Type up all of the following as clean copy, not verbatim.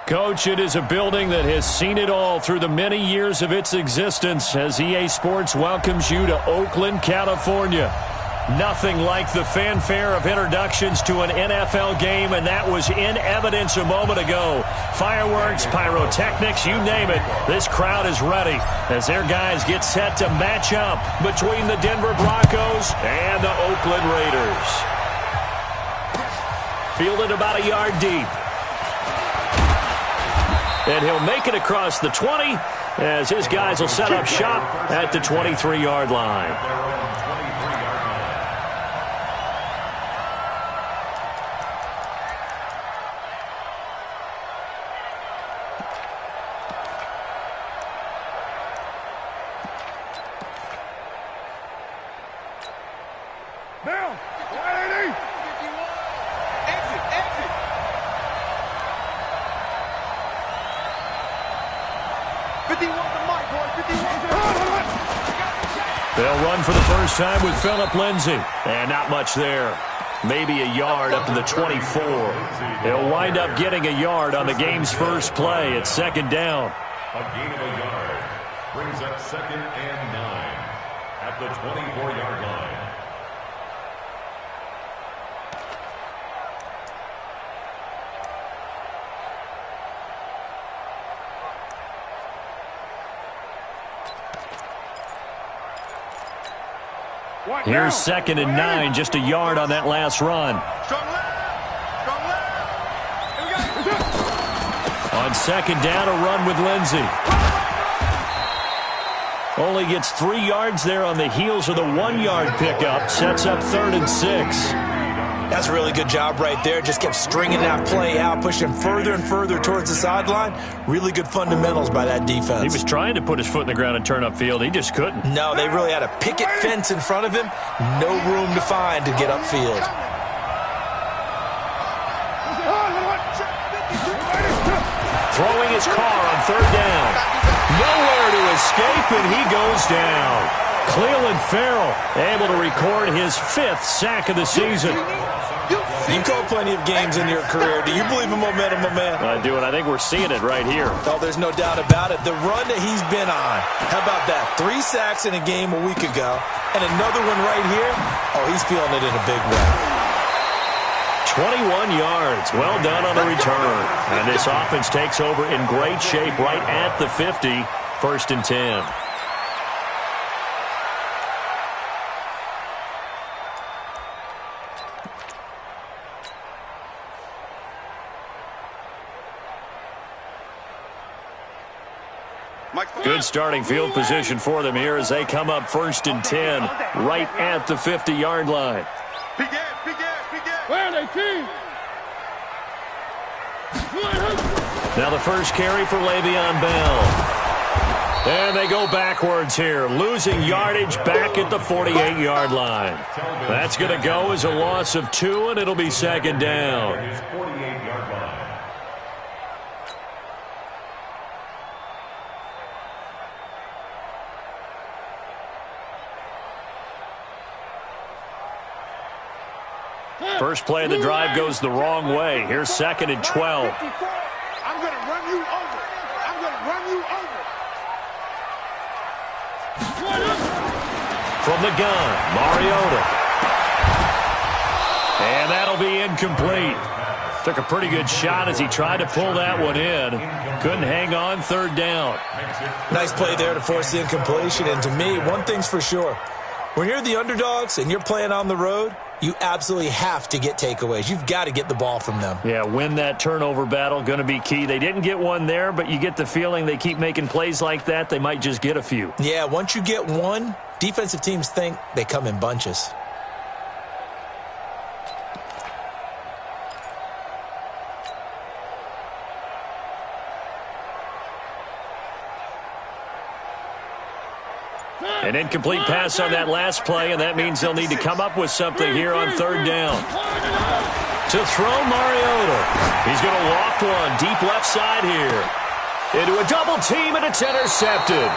Coach, it is a building that has seen it all through the many years of its existence as EA Sports welcomes you to Oakland, California. Nothing like the fanfare of introductions to an NFL game, and that was in evidence a moment ago. Fireworks, pyrotechnics, you name it. This crowd is ready as their guys get set to match up between the Denver Broncos and the Oakland Raiders. Fielded about a yard deep. And he'll make it across the 20 as his guys will set up shop at the 23-yard line. They'll run for the first time with Phillip Lindsay. And not much there. Maybe a yard up to the 24. They'll wind up getting a yard on the game's first play at second down. A gain of a yard brings up 2nd and 9 at the 24-yard line. Here's 2nd and 9, just a yard on that last run. On 2nd down, a run with Lindsay. Only gets 3 yards there on the heels of the 1-yard pickup. Sets up 3rd and 6. That's a really good job right there. Just kept stringing that play out, pushing further and further towards the sideline. Really good fundamentals by that defense. He was trying to put his foot in the ground and turn upfield. He just couldn't. No, they really had a picket fence in front of him. No room to find to get upfield. Throwing his car on 3rd down. Nowhere to escape, and he goes down. Cleveland Farrell able to record his 5th sack of the season. You called plenty of games in your career. Do you believe in momentum, my man? I do, and I think we're seeing it right here. Oh, there's no doubt about it. The run that he's been on. How about that? 3 sacks in a game a week ago, and another one right here. Oh, he's feeling it in a big way. 21 yards. Well done on the return. And this offense takes over in great shape right at the 50. 1st and 10. Good starting field position for them here as they come up 1st and 10 right at the 50-yard line. Where are they, team? Now the first carry for Le'Veon Bell. And they go backwards here, losing yardage back at the 48-yard line. That's going to go as a loss of 2, and it'll be 2nd down. First play of the drive goes the wrong way. Here's 2nd and 12. I'm going to run you over. I'm going to run you over. From the gun, Mariota. And that'll be incomplete. Took a pretty good shot as he tried to pull that one in. Couldn't hang on 3rd down. Nice play there to force the incompletion. And to me, one thing's for sure. When you're the underdogs and you're playing on the road, you absolutely have to get takeaways. You've got to get the ball from them. Yeah, win that turnover battle, going to be key. They didn't get one there, but you get the feeling they keep making plays like that, they might just get a few. Yeah, once you get one, defensive teams think they come in bunches. An incomplete pass on that last play, and that means they'll need to come up with something here on 3rd down. To throw Mariota. He's going to loft one deep left side here. Into a double team, and it's intercepted.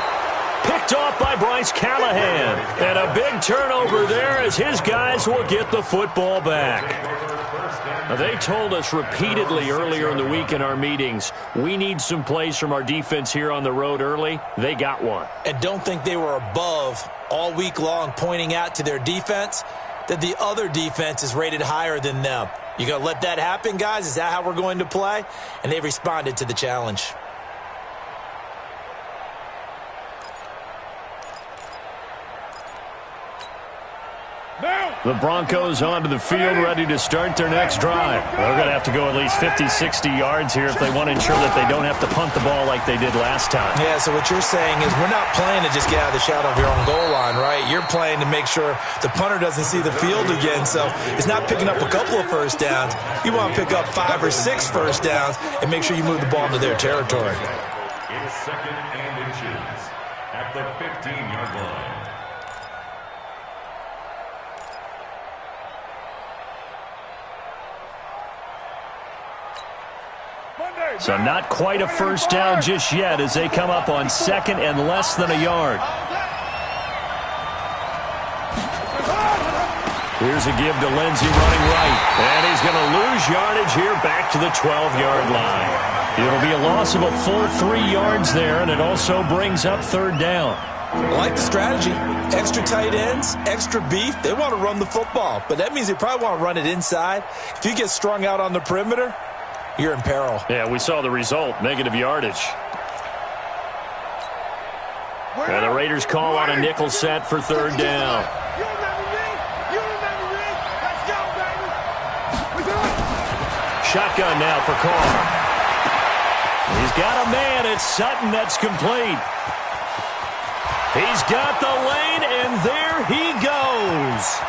Picked off by Bryce Callahan. And a big turnover there as his guys will get the football back. Now, they told us repeatedly earlier in the week in our meetings, we need some plays from our defense here on the road early. They got one. And don't think they were above all week long pointing out to their defense that the other defense is rated higher than them. You going to let that happen, guys? Is that how we're going to play? And they responded to the challenge. The Broncos onto the field, ready to start their next drive. They're going to have to go at least 50, 60 yards here if they want to ensure that they don't have to punt the ball like they did last time. Yeah, so what you're saying is we're not playing to just get out of the shadow of your own goal line, right? You're playing to make sure the punter doesn't see the field again. So it's not picking up a couple of first downs. You want to pick up 5 or 6 first downs and make sure you move the ball into their territory. It's 2nd and inches at the 15-yard line. So not quite a first down just yet as they come up on 2nd and less than a yard. Here's a give to Lindsey running right. And he's going to lose yardage here back to the 12-yard line. It'll be a loss of a full 3 yards there, and it also brings up 3rd down. I like the strategy. Extra tight ends, extra beef. They want to run the football, but that means they probably want to run it inside. If you get strung out on the perimeter, you're in peril. Yeah, we saw the result, negative yardage. And the Raiders call on a nickel set for 3rd down. Shotgun now for Carr. He's got a man. It's Sutton that's complete. He's got the lane, and there he goes.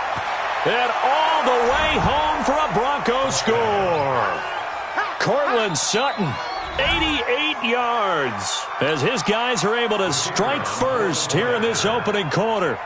And all the way home for a Broncos score. Cortland Sutton, 88 yards, as his guys are able to strike first here in this opening quarter.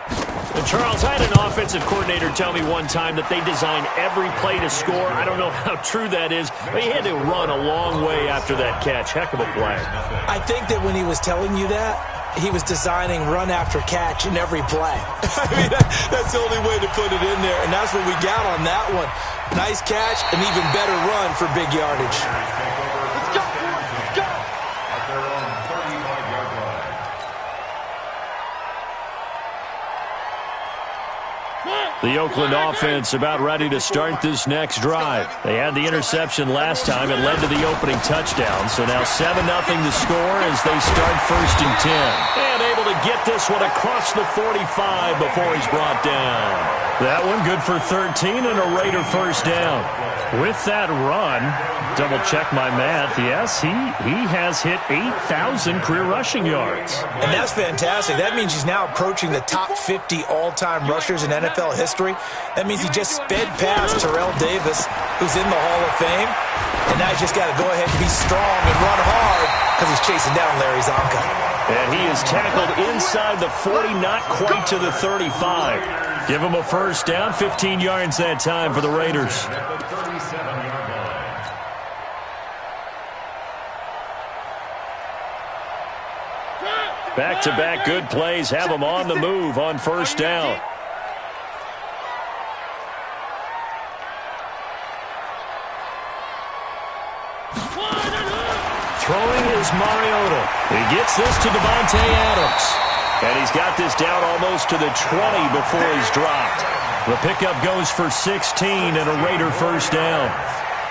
And Charles, I had an offensive coordinator tell me one time that they design every play to score. I don't know how true that is, but he had to run a long way after that catch. Heck of a play. I think that when he was telling you that, he was designing run after catch in every play. I mean, that's the only way to put it in there, and that's what we got on that one. Nice catch, an even better run for big yardage. Let's go, let's go. At their own 35-yard line. The Oakland offense about ready to start this next drive. They had the interception last time. It led to the opening touchdown. So now 7-0 to score as they start 1st and 10. And able to get this one across the 45 before he's brought down. That one good for 13 and a Raider 1st down. With that run, double check my math. Yes, he has hit 8,000 career rushing yards. And that's fantastic. That means he's now approaching the top 50 all-time rushers in NFL history. That means he just sped past Terrell Davis, who's in the Hall of Fame. And now he's just got to go ahead and be strong and run hard because he's chasing down Larry Zonka. And he is tackled inside the 40, not quite to the 35. Give him a 1st down, 15 yards that time for the Raiders. Back-to-back good plays have them on the move on 1st down. Throwing is Mariota. He gets this to Devontae Adams. And he's got this down almost to the 20 before he's dropped. The pickup goes for 16 and a Raider 1st down.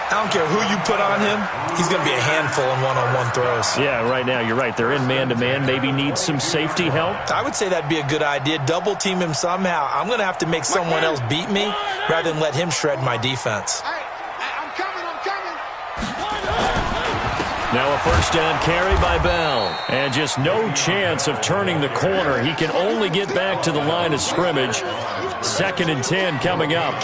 I don't care who you put on him. He's going to be a handful in one-on-one throws. Yeah, right now, you're right. They're in man-to-man. Maybe need some safety help. I would say that'd be a good idea. Double team him somehow. I'm going to have to make someone else beat me rather than let him shred my defense. Hey, I'm coming, I'm coming. Now a 1st down carry by Bell. And just no chance of turning the corner. He can only get back to the line of scrimmage. 2nd and 10 coming up.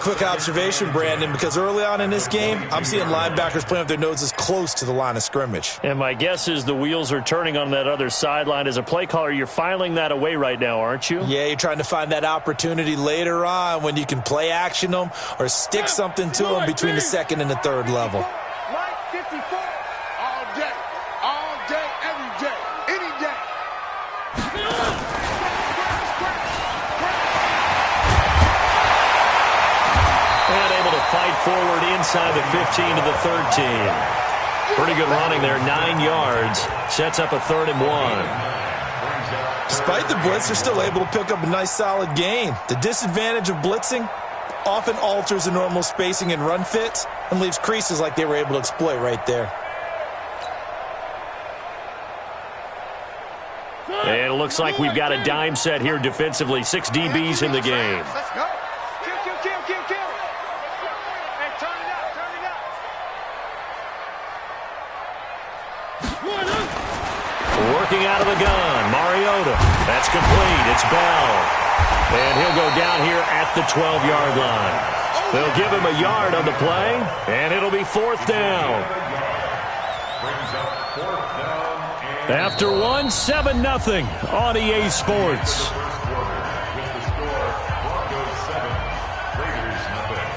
Quick observation, Brandon, because early on in this game, I'm seeing linebackers playing with their noses close to the line of scrimmage. And my guess is the wheels are turning on that other sideline. As a play caller, you're filing that away right now, aren't you? Yeah, you're trying to find that opportunity later on when you can play action them or stick something to them between the 2nd and the 3rd level. Like 54. All day, every day, any day. And able to forward inside the 15 to the 13. Pretty good running there, 9 yards. Sets up a 3rd and 1. Despite the blitz, they're still able to pick up a nice solid gain. The disadvantage of blitzing often alters the normal spacing and run fits and leaves creases like they were able to exploit right there. And it looks like we've got a dime set here defensively. 6 DBs in the game. Let's go. Kill. Hey, turn it up. Working out of the gun, Mariota. That's complete. It's Bell. And he'll go down here at the 12-yard line. They'll give him a yard on the play, and it'll be 4th down. After 1, 7-0 on EA Sports. With the score, Broncos 7, Raiders nothing.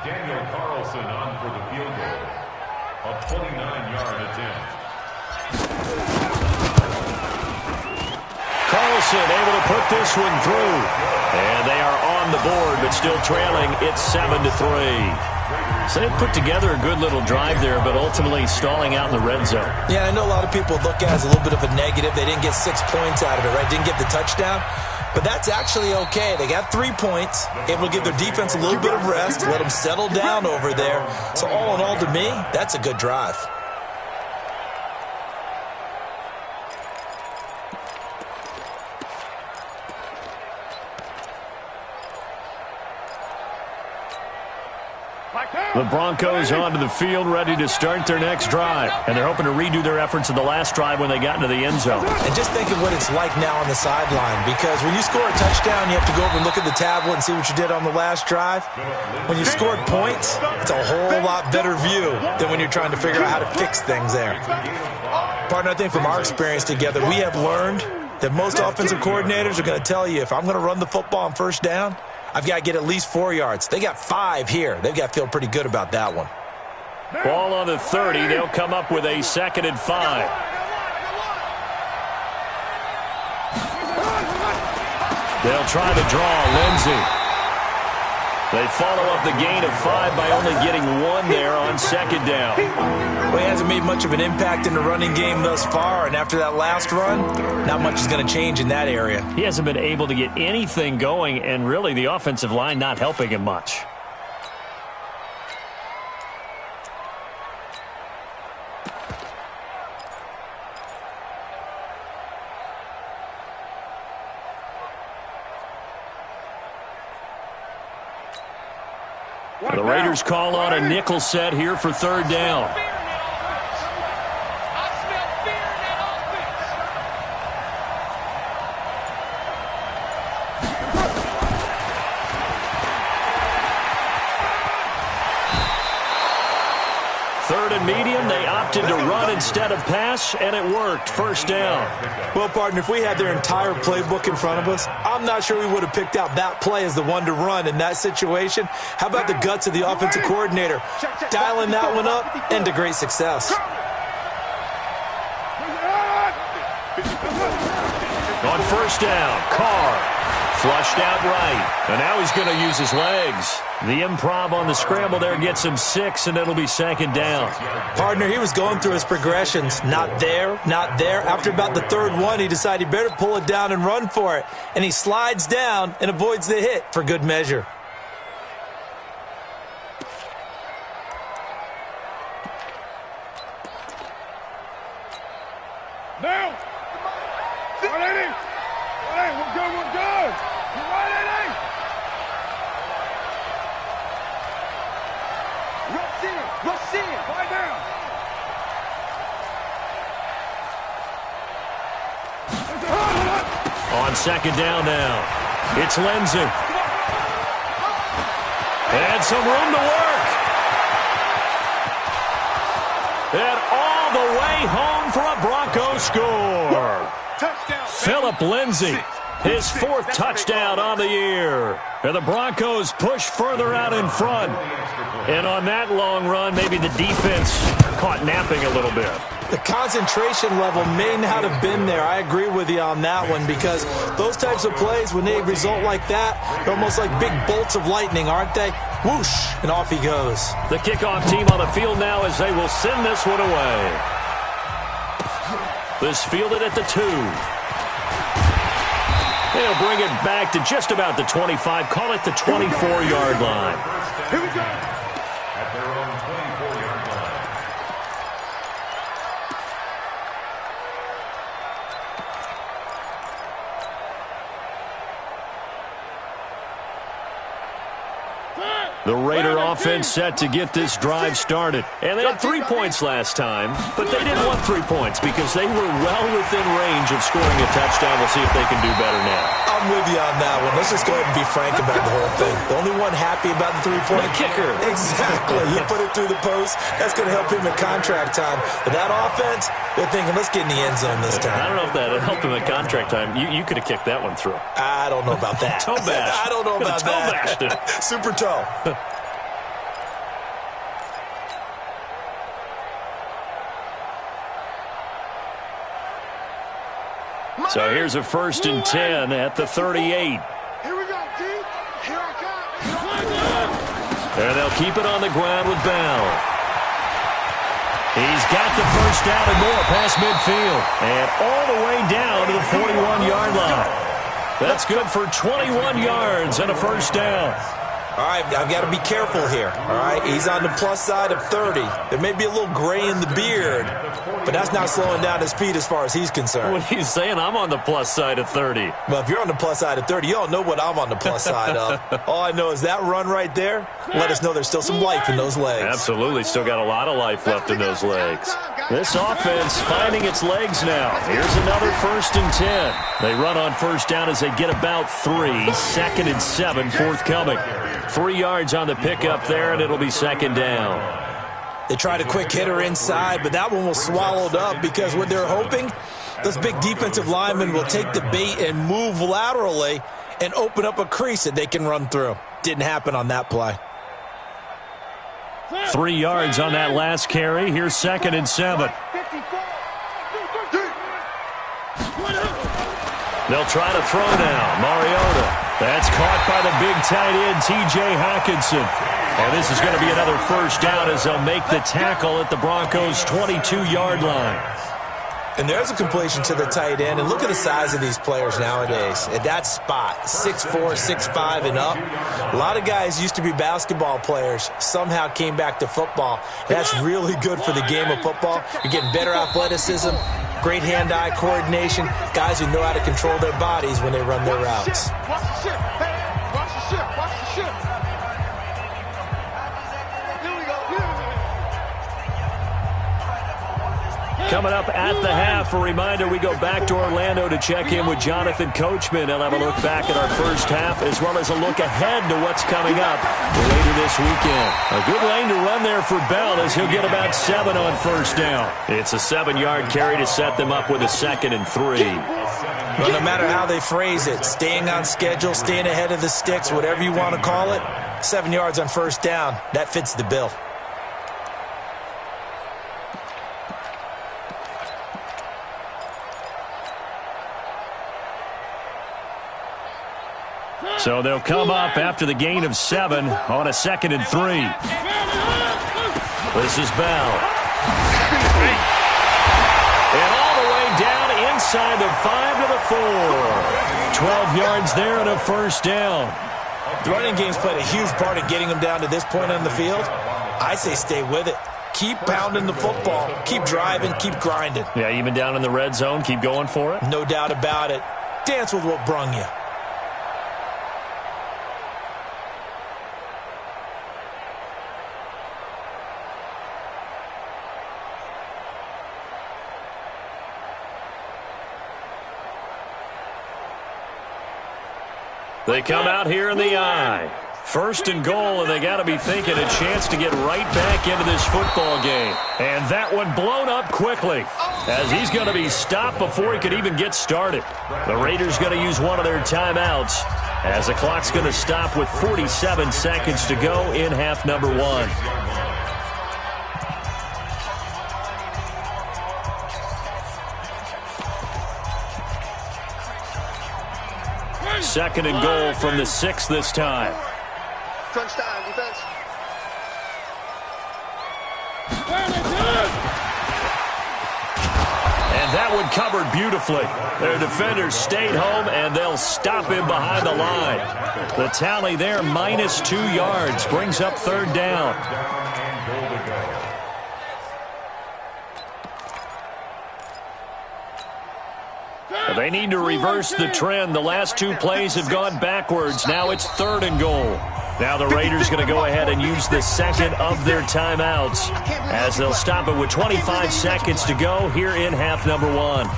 Daniel Carlson on for the field goal. A 29-yard attempt. Carlson able to put this one through. And they are on the board, but still trailing. It's 7-3. So they put together a good little drive there, but ultimately stalling out in the red zone. Yeah, I know a lot of people look at it as a little bit of a negative. They didn't get 6 points out of it, right? Didn't get the touchdown. But that's actually okay. They got 3 points, able to give their defense a little bit of rest, let them settle down over there. So all in all, to me, that's a good drive. The Broncos onto the field, ready to start their next drive. And they're hoping to redo their efforts in the last drive when they got into the end zone. And just think of what it's like now on the sideline, because when you score a touchdown, you have to go over and look at the tablet and see what you did on the last drive. When you scored points, it's a whole lot better view than when you're trying to figure out how to fix things there. Partner, I think from our experience together, we have learned that most offensive coordinators are going to tell you, if I'm going to run the football on first down, I've got to get at least 4 yards. They got 5 here. They've got to feel pretty good about that one. Ball on the 30. They'll come up with a 2nd and 5. They'll try to draw Lindsey. They follow up the gain of 5 by only getting 1 there on 2nd down. Well, he hasn't made much of an impact in the running game thus far, and after that last run, not much is going to change in that area. He hasn't been able to get anything going, and really the offensive line not helping him much. The Raiders call on a nickel set here for 3rd down. Third and medium, they opted to run instead of pass, and it worked. 1st down. Well, partner, if we had their entire playbook in front of us, I'm not sure we would have picked out that play as the one to run in that situation. How about the guts of the offensive coordinator? Dialing that one up, and to great success. On 1st down, Carr Flushed out right. And now he's going to use his legs. The improv on the scramble there gets him 6, and it'll be second down. Partner, he was going through his progressions. Not there, not there. After about the third one, he decided he better pull it down and run for it. And he slides down and avoids the hit for good measure. Now! 180! 180, we're good, we're good! 180! Rush in! Lie down! On second down now, it's Lindsey. And some room to work. And all the way home for a Broncos score. Touchdown! Phillip Lindsey, his 4th touchdown on the year. And the Broncos push further out in front. And on that long run, maybe the defense caught napping a little bit. The concentration level may not have been there. I agree with you on that one, because those types of plays, when they result like that, they're almost like big bolts of lightning, aren't they? Whoosh, and off he goes. The kickoff team on the field now as they will send this one away. This fielded at the 2. They'll bring it back to just about the 25. Call it the 24-yard line. Here we go! At their own 24-yard line. The Raider offense set to get this drive started. And they had 3 points last time, but they didn't want 3 points because they were well within range of scoring a touchdown. We'll see if they can do better now. I'm with you on that one. Let's just go ahead and be frank about the whole thing. The only one happy about the 3-point kicker. Exactly. You put it through the post. That's going to help him in contract time. But that offense, they're thinking, let's get in the end zone this time. I don't know if that helped him at contract time. You could have kicked that one through. I don't know about that. Toe bash. I don't know about toe that. bashed it. Super toe. So here's a 1st and 10 at the 38. Here we go, D. Here I come. And they'll keep it on the ground with Bell. He's got the first down and more past midfield. And all the way down to the 41-yard line. That's good for 21 yards and a first down. All right, I've got to be careful here. All right, he's on the plus side of 30. There may be a little gray in the beard, but that's not slowing down his speed as far as he's concerned. What are you saying? I'm on the plus side of 30. Well, if you're on the plus side of 30, you don't know what I'm on the plus side of. All I know is that run right there let us know there's still some life in those legs. Absolutely, still got a lot of life left in those legs. This offense finding its legs now. Here's another 1st and 10. They run on first down as they get about 3. 2nd and 7 forthcoming. 3 yards on the pickup there, and it'll be second down. They tried a quick hitter inside, but that one was swallowed up because what they're hoping, those big defensive linemen will take the bait and move laterally and open up a crease that they can run through. Didn't happen on that play. 3 yards on that last carry. Here's 2nd and 7. They'll try to throw now. Mariota. That's caught by the big tight end, T.J. Hockenson. And this is going to be another first down as they'll make the tackle at the Broncos' 22-yard line. And there's a completion to the tight end. And look at the size of these players nowadays. At that spot, 6'4", 6'5", and up. A lot of guys used to be basketball players, somehow came back to football. That's really good for the game of football. You're getting better athleticism, great hand-eye coordination, guys who know how to control their bodies when they run their routes. Watch the ship. Hey, watch the ship. Watch the ship. Here we go. Coming up at the half, a reminder, we go back to Orlando to check in with Jonathan Coachman. He'll have a look back at our first half as well as a look ahead to what's coming up later this weekend. A good lane to run there for Bell as he'll get about 7 on first down. It's a 7-yard carry to set them up with a 2nd and 3. Well, no matter how they phrase it, staying on schedule, staying ahead of the sticks, whatever you want to call it, 7 yards on first down, that fits the bill. So they'll come up after the gain of 7 on a 2nd and 3. This is Bell. And all the way down inside the 5 to the 4. 12 yards there and a first down. The running game's played a huge part in getting them down to this point on the field. I say stay with it. Keep pounding the football. Keep driving. Keep grinding. Yeah, even down in the red zone, keep going for it. No doubt about it. Dance with what brung you. They come out here in the eye. 1st and goal, and they got to be thinking a chance to get right back into this football game. And that one blown up quickly as he's going to be stopped before he could even get started. The Raiders going to use one of their timeouts as the clock's going to stop with 47 seconds to go in half number 1. Second and goal from the 6 this time. Crunch time, defense. And that one covered beautifully. Their defenders stayed home, and they'll stop him behind the line. The tally there, minus 2 yards, brings up 3rd down. They need to reverse the trend. The last 2 plays have gone backwards. Now it's 3rd and goal. Now the Raiders going to go ahead and use the second of their timeouts as they'll stop it with 25 seconds to go here in half number 1.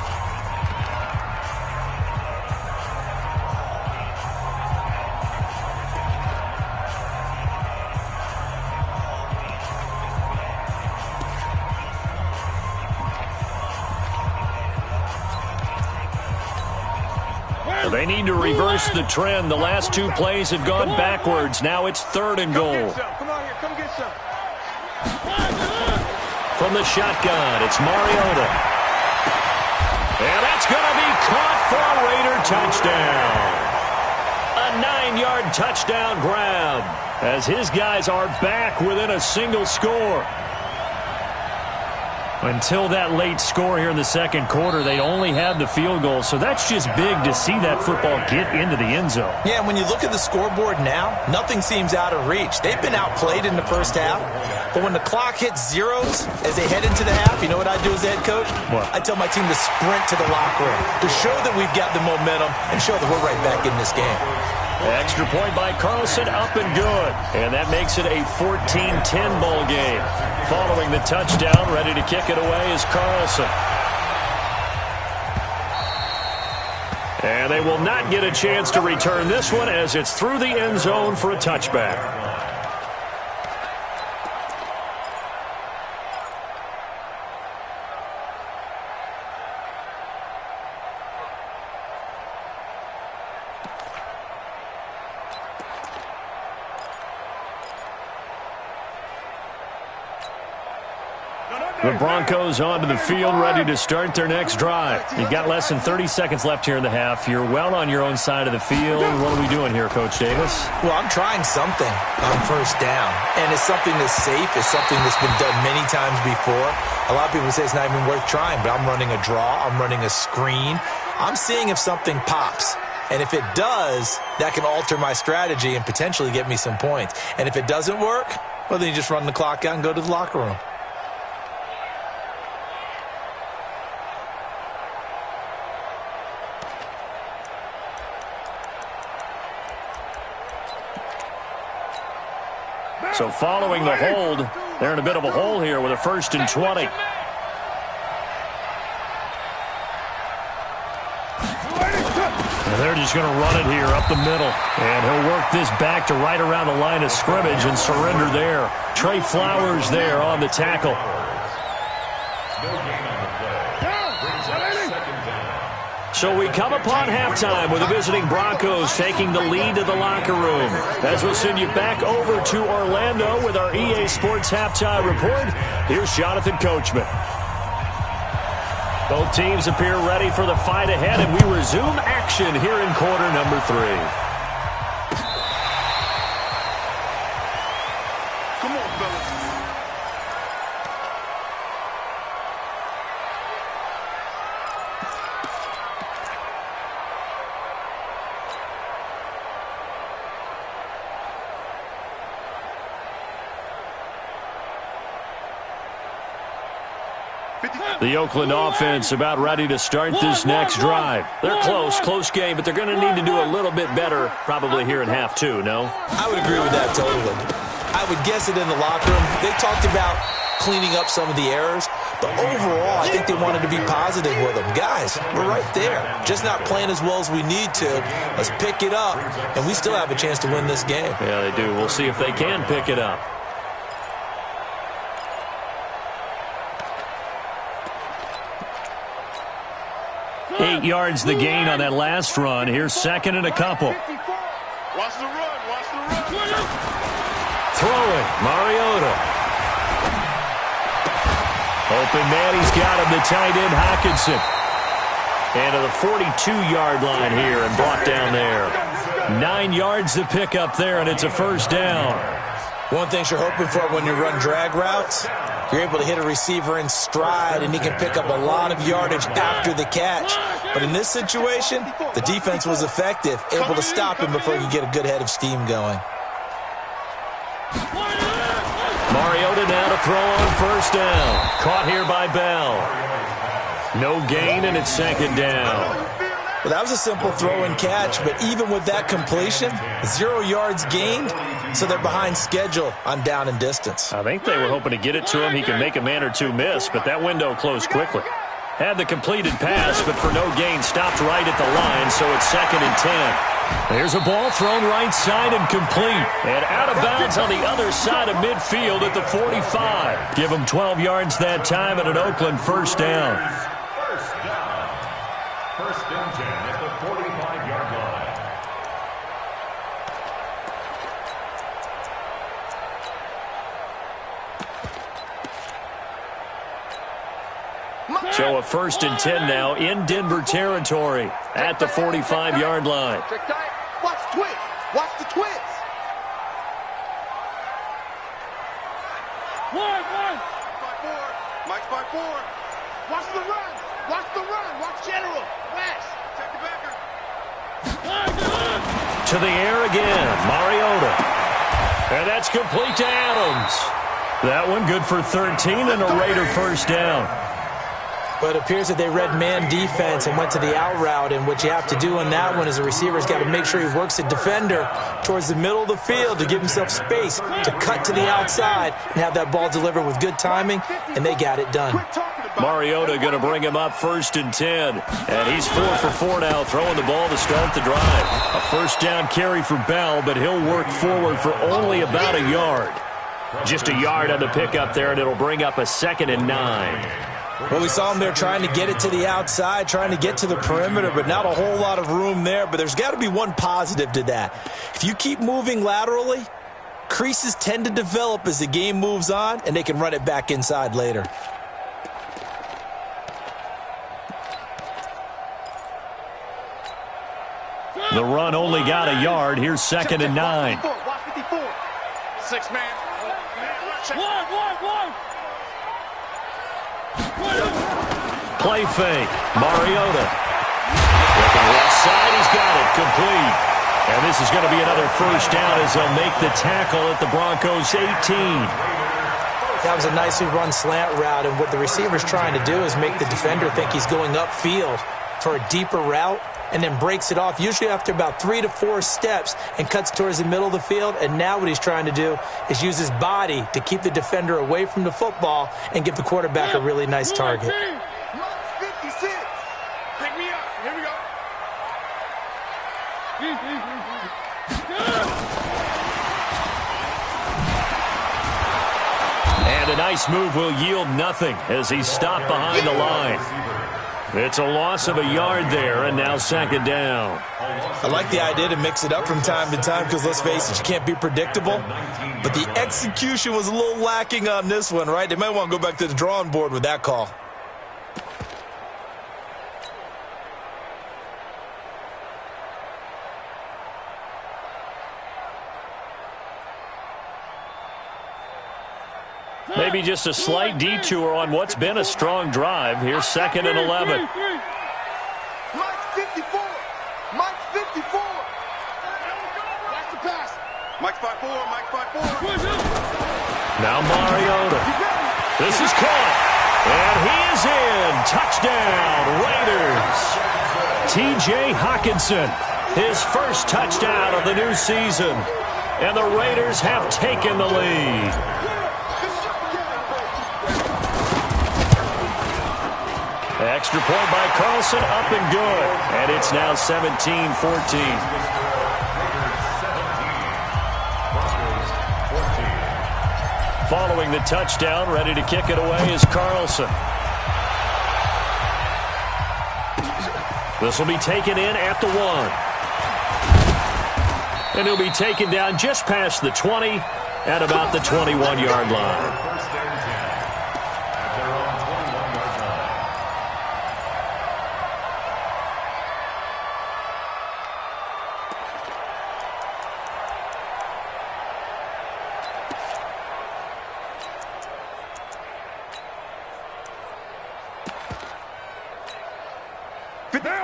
They need to reverse the trend. The last 2 plays have gone backwards. Now it's 3rd and goal. Come on here, come get some. From the shotgun, it's Mariota. And that's going to be caught for a Raider touchdown. A 9-yard touchdown grab as his guys are back within a single score. Until that late score here in the second quarter, they only had the field goal. So that's just big to see that football get into the end zone. Yeah, and when you look at the scoreboard now, nothing seems out of reach. They've been outplayed in the first half. But when the clock hits zeros as they head into the half, you know what I do as the head coach? What? I tell my team to sprint to the locker room to show that we've got the momentum and show that we're right back in this game. Extra point by Carlson, up and good. And that makes it a 14-10 ball game. Following the touchdown, ready to kick it away is Carlson. And they will not get a chance to return this one as it's through the end zone for a touchback. The Broncos onto the field, ready to start their next drive. You've got less than 30 seconds left here in the half. You're well on your own side of the field. What are we doing here, Coach Davis? Well, I'm trying something on first down, and it's something that's safe. It's something that's been done many times before. A lot of people say it's not even worth trying, but I'm running a draw. I'm running a screen. I'm seeing if something pops. And if it does, that can alter my strategy and potentially get me some points. And if it doesn't work, well, then you just run the clock out and go to the locker room. So following the hold, they're in a bit of a hole here with a 1st and 20. And they're just going to run it here up the middle. And he'll work this back to right around the line of scrimmage and surrender there. Trey Flowers there on the tackle. So we come upon halftime with the visiting Broncos taking the lead to the locker room. As we'll send you back over to Orlando with our EA Sports Halftime Report, here's Jonathan Coachman. Both teams appear ready for the fight ahead, and we resume action here in quarter number 3. The Oakland offense about ready to start this next drive. They're close game, but they're going to need to do a little bit better probably here in half two, no? I would agree with that totally. I would guess it in the locker room. They talked about cleaning up some of the errors, but overall, I think they wanted to be positive with them. Guys, we're right there. Just not playing as well as we need to. Let's pick it up, and we still have a chance to win this game. Yeah, they do. We'll see if they can pick it up. Eight yards the gain on that last run. Here's second and a couple. Watch the run. Throwing, Mariota. Open man, he's got him, the tight end, Hockenson. And to the 42-yard line here and brought down there. 9 yards to pick up there, and it's a first down. One thing you're hoping for when you run drag routes, you're able to hit a receiver in stride, and he can pick up a lot of yardage after the catch. But in this situation, the defense was effective, able to stop him before he could get a good head of steam going. Mariota now to throw on first down. Caught here by Bell. No gain, and it's second down. Well, that was a simple throw and catch, but even with that completion, 0 yards gained, so they're behind schedule on down and distance. I think they were hoping to get it to him. He could make a man or two miss, but that window closed quickly. Had the completed pass, but for no gain, stopped right at the line, so it's second and 10. There's a ball thrown right side and complete. And out of bounds on the other side of midfield at the 45. Give him 12 yards that time and an Oakland first down. First and 10 at the 45-yard line. So a first and 10 now in Denver territory at the 45-yard line. Watch the twist. Watch the twist. One. Mike's by four. Watch the run. Watch General. West. Take the backer. To the air again. Mariota. And that's complete to Adams. That one good for 13 and a Raider first down. But it appears that they read man defense and went to the out route, and what you have to do on that one is the receiver's got to make sure he works the defender towards the middle of the field to give himself space to cut to the outside and have that ball delivered with good timing, and they got it done. Mariota going to bring him up first and 10. And he's 4 for 4 now, throwing the ball to start the drive. A first down carry for Bell, but he'll work forward for only about a yard. Just a yard on the pickup there, and it'll bring up a second and 9. Well, we saw him there trying to get it to the outside, trying to get to the perimeter, but not a whole lot of room there. But there's got to be one positive to that. If you keep moving laterally, creases tend to develop as the game moves on, and they can run it back inside later. The run only got a yard. Here's second and 9. 6 man. One. Play fake. Mariota. Looking left side. He's got it. Complete. And this is going to be another first down as they'll make the tackle at the Broncos 18. That was a nicely run slant route, and what the receiver's trying to do is make the defender think he's going upfield for a deeper route, and then breaks it off, usually after about 3 to 4 steps, and cuts towards the middle of the field. And now what he's trying to do is use his body to keep the defender away from the football and give the quarterback a really nice target. 56. Pick me up. Here we go. And a nice move will yield nothing as he's stopped behind the line. It's a loss of a yard there, and now second down. I like the idea to mix it up from time to time because, let's face it, you can't be predictable. But the execution was a little lacking on this one, right? They might want to go back to the drawing board with that call. Maybe just a slight detour on what's been a strong drive. Here's second and 11. Mike's 54. Mike's 54. That's the pass. Mike's 5-4. Mike's 5-4. Now Mariota. This is caught. And he is in. Touchdown, Raiders. T.J. Hockenson, his first touchdown of the new season. And the Raiders have taken the lead. Extra point by Carlson, up and good. And it's now 17-14. Following the touchdown, ready to kick it away is Carlson. This will be taken in at the 1. And he'll be taken down just past the 20 at about the 21-yard line.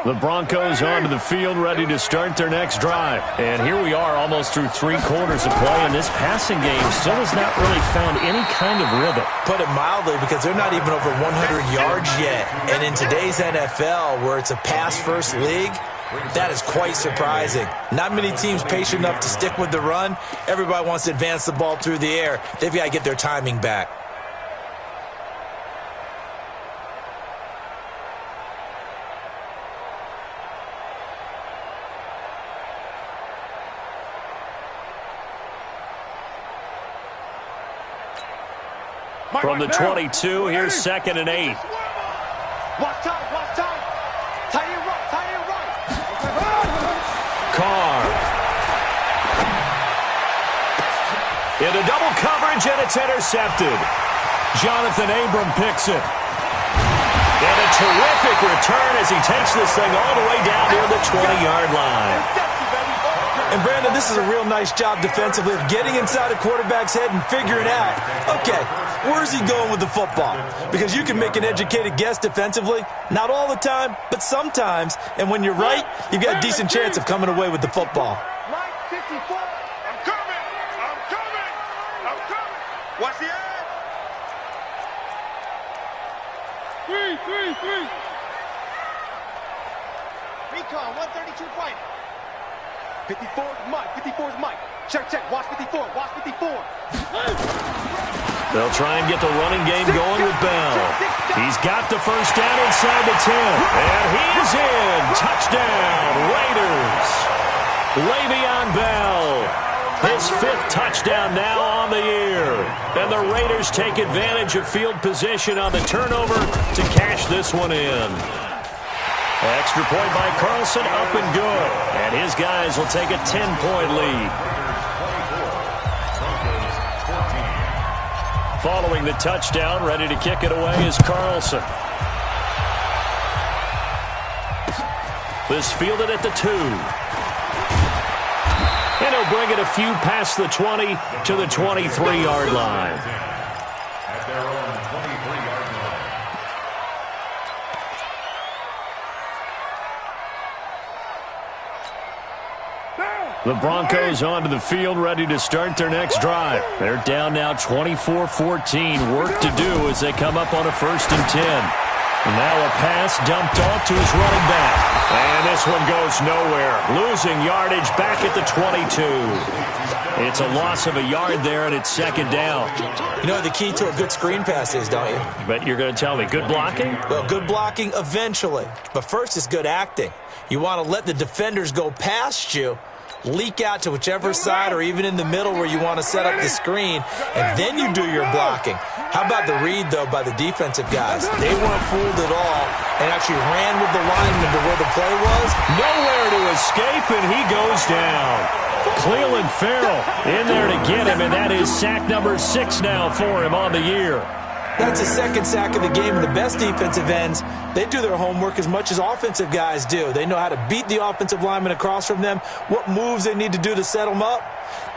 The Broncos onto the field, ready to start their next drive. And here we are almost through 3 quarters of play, and this passing game still has not really found any kind of rhythm. Put it mildly, because they're not even over 100 yards yet. And in today's NFL, where it's a pass-first league, that is quite surprising. Not many teams patient enough to stick with the run. Everybody wants to advance the ball through the air. They've got to get their timing back. From the 22, here's 2nd and 8. Watch time. Tight end right. Carr. Into double coverage, and it's intercepted. Jonathan Abram picks it. And a terrific return as he takes this thing all the way down near the 20-yard line. And, Brandon, this is a real nice job defensively of getting inside a quarterback's head and figuring out, okay, where's he going with the football? Because you can make an educated guess defensively, not all the time, but sometimes. And when you're right, you've got a decent chance of coming away with the football. Right 54. I'm coming. Watch the edge. 3. Recon, 132 fighting. 54 is Mike. Check. Watch 54. They'll try and get the running game going with Bell. He's got the first down inside the 10. And he is in. Touchdown, Raiders. Le'Veon Bell. His 5th touchdown now on the year. And the Raiders take advantage of field position on the turnover to cash this one in. Extra point by Carlson, up and good. And his guys will take a 10-point lead. Following the touchdown, ready to kick it away is Carlson. This fielded at the 2. And he'll bring it a few past the 20 to the 23-yard line. At their own 23-yard line. The Broncos onto the field, ready to start their next drive. They're down now 24-14. Work to do as they come up on a 1st and 10. Now a pass dumped off to his running back. And this one goes nowhere. Losing yardage back at the 22. It's a loss of a yard there, and it's 2nd down. You know what the key to a good screen pass is, don't you? But you're going to tell me, good blocking? Well, good blocking eventually. But first is good acting. You want to let the defenders go past you, leak out to whichever side or even in the middle where you want to set up the screen, and then you do your blocking. How about the read, though, by the defensive guys? They weren't fooled at all and actually ran with the lineman to where the play was. Nowhere to escape, and he goes down. Cleveland Farrell in there to get him, and that is sack number 6 now for him on the year. That's a 2nd sack of the game, and the best defensive ends, they do their homework as much as offensive guys do. They know how to beat the offensive lineman across from them, what moves they need to do to set them up.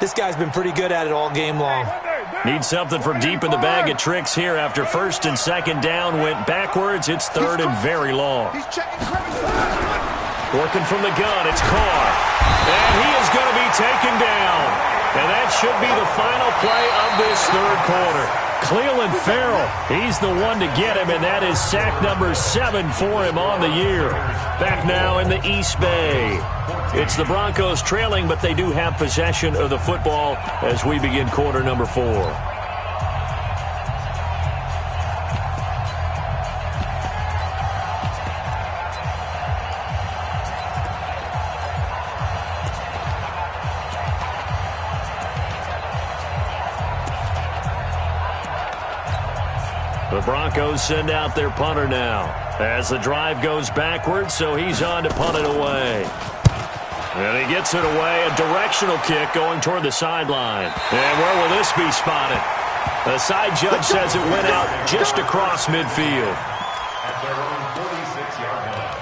This guy's been pretty good at it all game long. Need something from deep in the bag of tricks here after 1st and 2nd down went backwards. It's 3rd and very long. Working from the gun, it's Carr. And he is going to be taken down. And that should be the final play of this third quarter. Clelin Ferrell, he's the one to get him, and that is sack number 7 for him on the year. Back now in the East Bay. It's the Broncos trailing, but they do have possession of the football as we begin quarter number 4. The Broncos send out their punter now as the drive goes backwards, so he's on to punt it away. And he gets it away, a directional kick going toward the sideline. And where will this be spotted? The side judge says it went out just across midfield. At their own 46-yard line.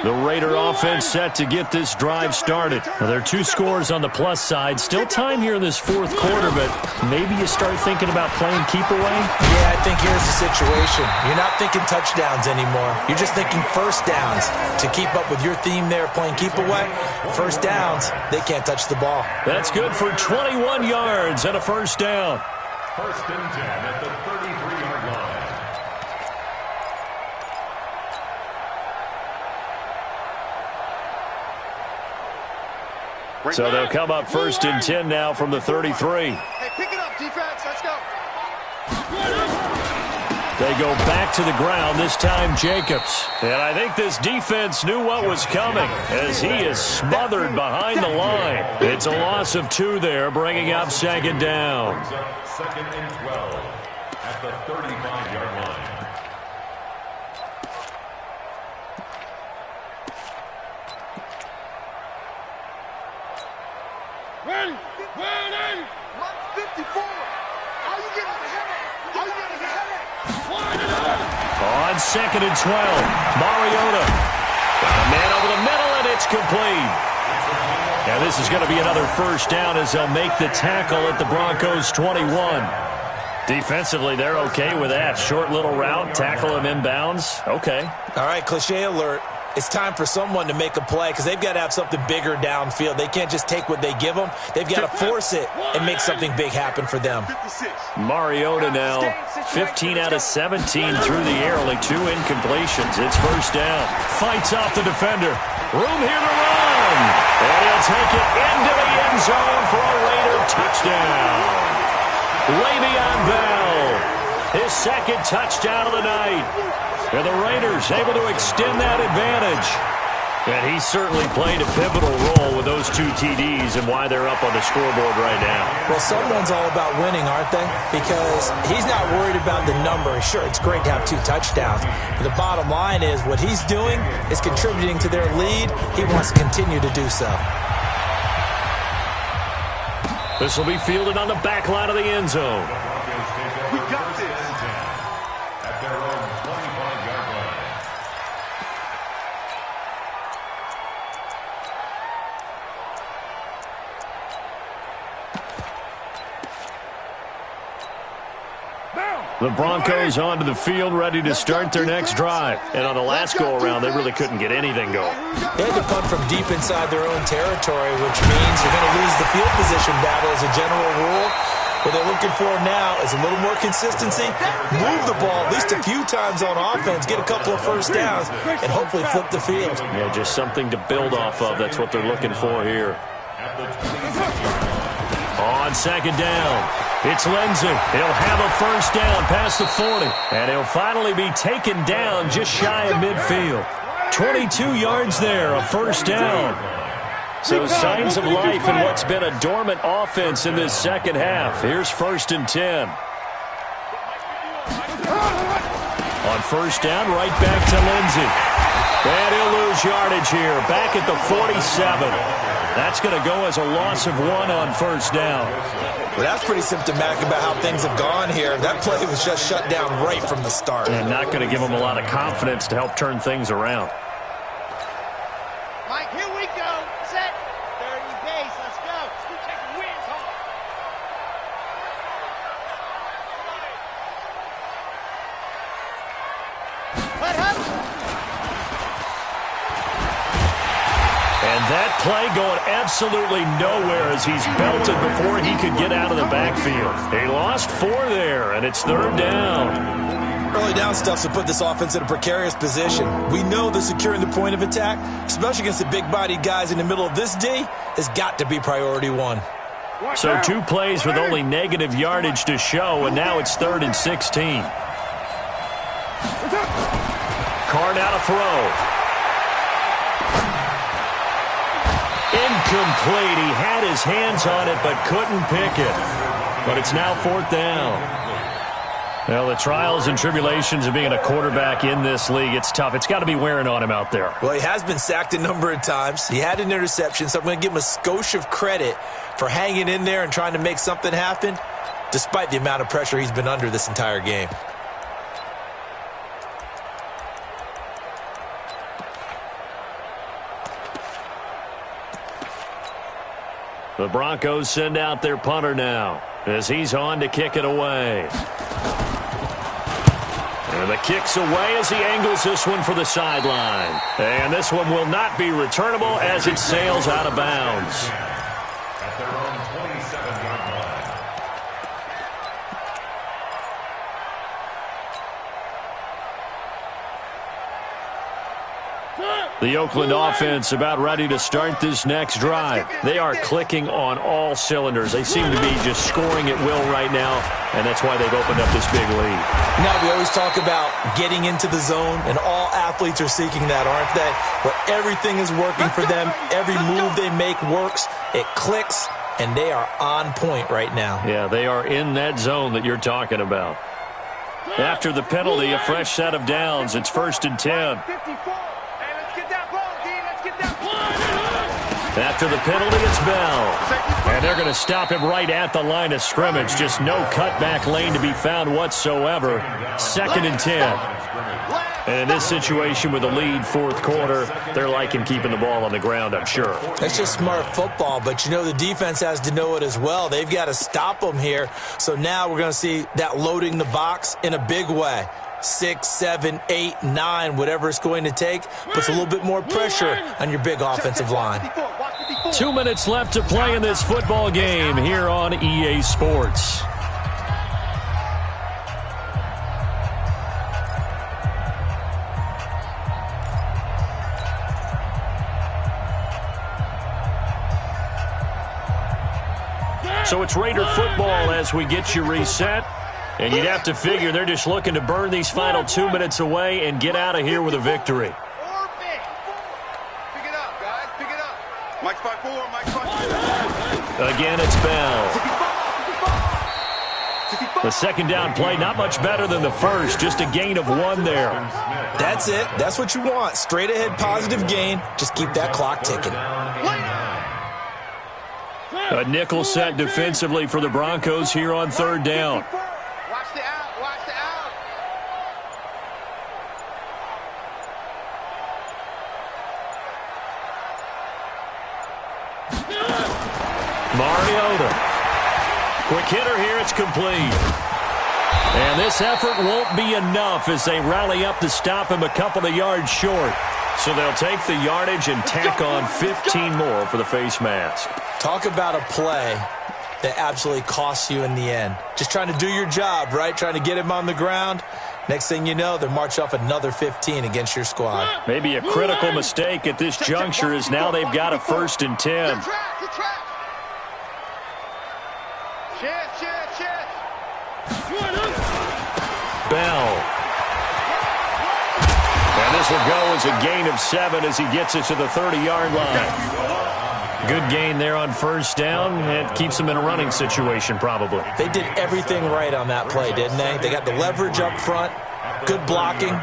The Raider offense set to get this drive started. Now, there are 2 scores on the plus side. Still time here in this fourth quarter, but maybe you start thinking about playing keep away? Yeah, I think here's the situation. You're not thinking touchdowns anymore. You're just thinking first downs. To keep up with your theme there, playing keep away, first downs, they can't touch the ball. That's good for 21 yards and a first down. First and 10 at the 33-yard line. So they'll come up first and 10 now from the 33. Hey, pick it up, defense. Let's go. They go back to the ground, this time Jacobs. And I think this defense knew what was coming as he is smothered behind the line. It's a loss of 2 there, bringing up second down. Brings up second and 12 at the 35-yard line. Ready? 54. How you getting the headache? How you getting the headache? On second and 12, Mariota. Got a man over the middle, and it's complete. Now this is going to be another first down as they'll make the tackle at the Broncos 21. Defensively, they're okay with that. Short little route, tackle him inbounds. Okay. All right, cliche alert. It's time for someone to make a play because they've got to have something bigger downfield. They can't just take what they give them. They've got to force it and make something big happen for them. Mariota now 15 out of 17 through the air, only 2 incompletions. It's first down. Fights off the defender. Room here to run. And he'll take it into the end zone for a Raider touchdown. Le'Veon Bell, his second touchdown of the night. And the Raiders able to extend that advantage. And he certainly played a pivotal role with those 2 TDs and why they're up on the scoreboard right now. Well, someone's all about winning, aren't they? Because he's not worried about the number. Sure, it's great to have 2 touchdowns. But the bottom line is what he's doing is contributing to their lead. He wants to continue to do so. This will be fielded on the back line of the end zone. We got this. At their own 25-yard line. The Broncos onto the field ready to start their next drive. And on the last go-around, they really couldn't get anything going. They had to punt from deep inside their own territory, which means you're going to lose the field position battle as a general rule. What they're looking for now is a little more consistency, move the ball at least a few times on offense, get a couple of first downs, and hopefully flip the field. Yeah, just something to build off of. That's what they're looking for here. On second down, it's Lindsey. He'll have a first down past the 40, and he'll finally be taken down just shy of midfield. 22 yards there, a first down. So signs of life in what's been a dormant offense in this second half. Here's first and 10. On first down, right back to Lindsey. And he'll lose yardage here, back at the 47. That's going to go as a loss of 1 on first down. Well, that's pretty symptomatic about how things have gone here. That play was just shut down right from the start. And not going to give them a lot of confidence to help turn things around. Mike, here we go. Set. 30 pace. Let's go. Let's take the wins home. Let him. And that play going absolutely nowhere as he's belted before he could get out of the backfield. He lost 4 there, and it's 3rd down. Early down stuff to put this offense in a precarious position. We know that securing the point of attack, especially against the big-bodied guys in the middle of this D, has got to be priority 1. So 2 plays with only negative yardage to show, and now it's 3rd and 16. Carr now to throw. Incomplete. He had his hands on it but couldn't pick it. But it's now 4th down. Well, the trials and tribulations of being a quarterback in this league, it's tough. It's got to be wearing on him out there. Well, he has been sacked a number of times. He had an interception, so I'm going to give him a skosh of credit for hanging in there and trying to make something happen, despite the amount of pressure he's been under this entire game. The Broncos send out their punter now as he's on to kick it away. And the kick's away as he angles this one for the sideline. And this one will not be returnable as it sails out of bounds. At their own 27-yard line. The Oakland offense about ready to start this next drive. They are clicking on all cylinders. They seem to be just scoring at will right now, and that's why they've opened up this big lead. Now, we always talk about getting into the zone, and all athletes are seeking that, aren't they? Where everything is working for them. Every move they make works. It clicks, and they are on point right now. Yeah, they are in that zone that you're talking about. After the penalty, a fresh set of downs. It's 1st and 10. After the penalty, it's Bell. And they're going to stop him right at the line of scrimmage. Just no cutback lane to be found whatsoever. 2nd and 10. And in this situation with a lead 4th quarter, they're liking keeping the ball on the ground, I'm sure. That's just smart football, but you know the defense has to know it as well. They've got to stop them here. So now we're going to see that loading the box in a big way. 6, 7, 8, 9, whatever it's going to take, puts a little bit more pressure on your big offensive line. 2 minutes left to play in this football game here on EA Sports. So it's Raider football as we get you reset. And you'd have to figure they're just looking to burn these final 2 minutes away and get out of here with a victory. Pick it up, guys. Pick it up. Mike's 5-4. Mike's 5-4. Again, it's Bell. The 2nd down play, not much better than the first. Just a gain of 1 there. That's it. That's what you want. Straight ahead positive gain. Just keep that clock ticking. A nickel set defensively for the Broncos here on 3rd down. Watch the out. Watch the out. Mariota. Quick hitter here. It's complete. And this effort won't be enough as they rally up to stop him a couple of yards short. So they'll take the yardage and tack on 15 more for the face mask. Talk about a play that absolutely costs you in the end. Just trying to do your job, right? Trying to get him on the ground. Next thing you know, they march off another 15 against your squad. Maybe a critical mistake at this juncture is now they've got a 1st and 10. Bell. And this will go as a gain of 7 as he gets it to the 30-yard line. Good gain there on 1st down. It keeps them in a running situation probably. They did everything right on that play, didn't they? They got the leverage up front, good blocking,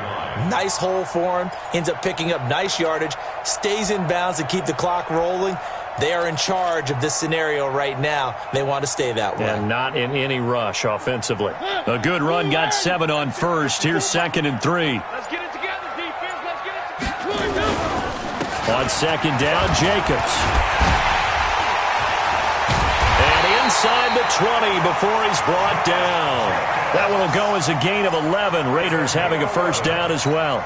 nice hole for him, ends up picking up nice yardage, stays in bounds to keep the clock rolling. They are in charge of this scenario right now. They want to stay that way. And not in any rush offensively. A good run got 7 on 1st. Here's 2nd and 3. Let's get it together, defense. Let's get it together. On 2nd down, Jacobs. And inside the 20 before he's brought down. That one will go as a gain of 11. Raiders having a first down as well.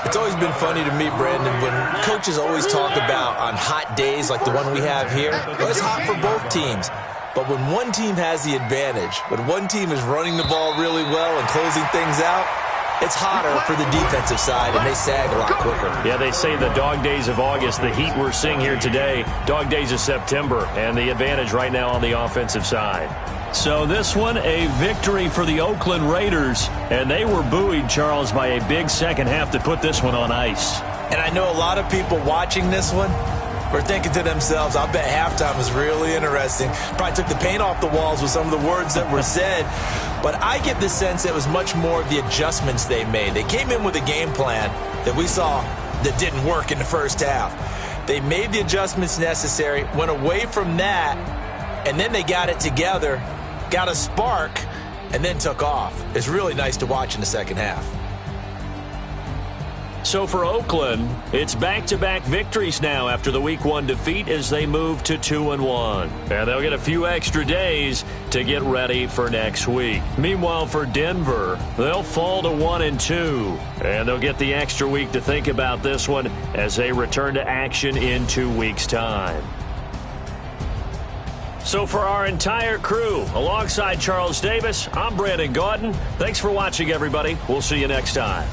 It's always been funny to me, Brandon, when coaches always talk about on hot days like the one we have here, well, it's hot for both teams. But when one team has the advantage, when one team is running the ball really well and closing things out, it's hotter for the defensive side, and they sag a lot quicker. Yeah, they say the dog days of August, the heat we're seeing here today, dog days of September, and the advantage right now on the offensive side. So this one, a victory for the Oakland Raiders, and they were buoyed, Charles, by a big second half to put this one on ice. And I know a lot of people watching this one were thinking to themselves, I bet halftime was really interesting. Probably took the paint off the walls with some of the words that were said. But I get the sense it was much more of the adjustments they made. They came in with a game plan that we saw that didn't work in the first half. They made the adjustments necessary, went away from that, and then they got it together, got a spark, and then took off. It's really nice to watch in the second half. So for Oakland, it's back-to-back victories now after the Week 1 defeat as they move to 2-1. And they'll get a few extra days to get ready for next week. Meanwhile, for Denver, they'll fall to 1-2. And they'll get the extra week to think about this one as they return to action in 2 weeks' time. So for our entire crew, alongside Charles Davis, I'm Brandon Gaudin. Thanks for watching, everybody. We'll see you next time.